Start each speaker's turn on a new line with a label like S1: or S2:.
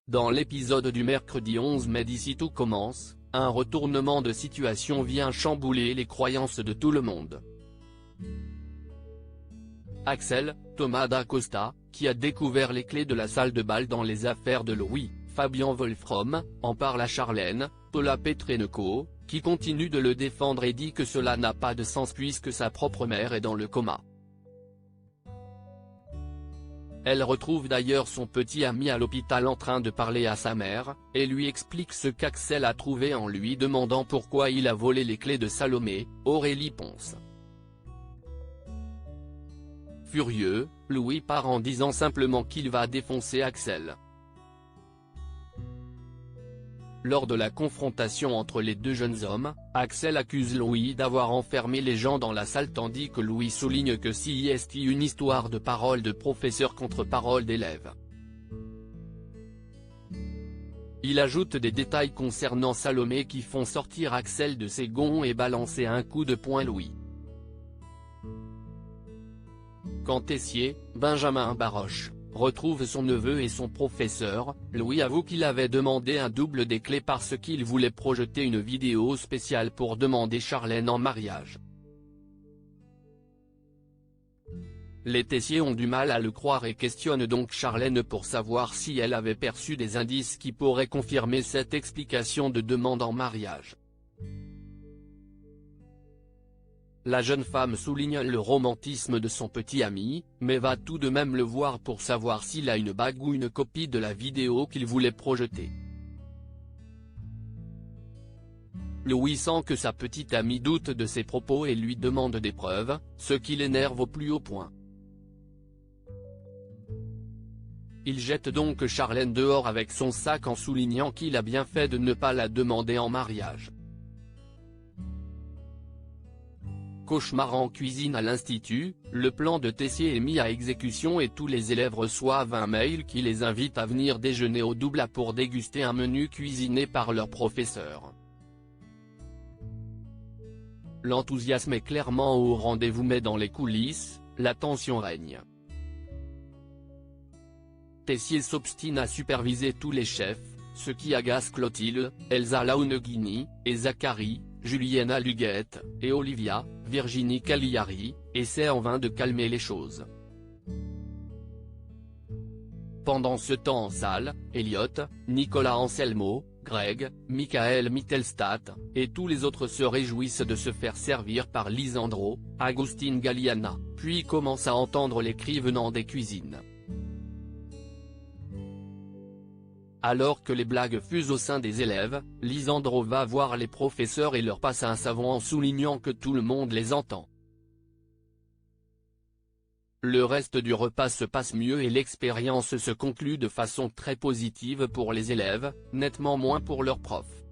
S1: Dans l'épisode du mercredi 11 mai d'Ici tout commence, un retournement de situation vient chambouler les croyances de tout le monde. Axel, Thomas d'Acosta, qui a découvert les clés de la salle de bal dans les affaires de Louis, Fabian Wolfrom, en parle à Charlène, Paula Petrenko, qui continue de le défendre et dit que cela n'a pas de sens puisque sa propre mère est dans le coma. Elle retrouve d'ailleurs son petit ami à l'hôpital en train de parler à sa mère, et lui explique ce qu'Axel a trouvé en lui demandant pourquoi il a volé les clés de Salomé. Aurélie Ponce. Furieux, Louis part en disant simplement qu'il va défoncer Axel. Lors de la confrontation entre les deux jeunes hommes, Axel accuse Louis d'avoir enfermé les gens dans la salle tandis que Louis souligne que c'est une histoire de parole de professeur contre parole d'élève. Il ajoute des détails concernant Salomé qui font sortir Axel de ses gonds et balancer un coup de poing Louis. Quand Tessier, Benjamin Baroche, retrouve son neveu et son professeur, Louis avoue qu'il avait demandé un double des clés parce qu'il voulait projeter une vidéo spéciale pour demander Charlène en mariage. Les Tessier ont du mal à le croire et questionnent donc Charlène pour savoir si elle avait perçu des indices qui pourraient confirmer cette explication de demande en mariage. La jeune femme souligne le romantisme de son petit ami, mais va tout de même le voir pour savoir s'il a une bague ou une copie de la vidéo qu'il voulait projeter. Louis sent que sa petite amie doute de ses propos et lui demande des preuves, ce qui l'énerve au plus haut point. Il jette donc Charlène dehors avec son sac en soulignant qu'il a bien fait de ne pas la demander en mariage. Cauchemar en cuisine à l'Institut, le plan de Tessier est mis à exécution et tous les élèves reçoivent un mail qui les invite à venir déjeuner au Doubla pour déguster un menu cuisiné par leur professeur. L'enthousiasme est clairement au rendez-vous mais dans les coulisses, la tension règne. Tessier s'obstine à superviser tous les chefs, ce qui agace Clotilde, Elsa Launeghini, et Zachary, Juliana Luguette, et Olivia, Virginie Cagliari, essaie en vain de calmer les choses. Pendant ce temps en salle, Elliot, Nicolas Anselmo, Greg, Michael Mittelstadt, et tous les autres se réjouissent de se faire servir par Lisandro, Agustin Galliana, puis commencent à entendre les cris venant des cuisines. Alors que les blagues fusent au sein des élèves, Lisandro va voir les professeurs et leur passe un savon en soulignant que tout le monde les entend. Le reste du repas se passe mieux et l'expérience se conclut de façon très positive pour les élèves, nettement moins pour leurs profs.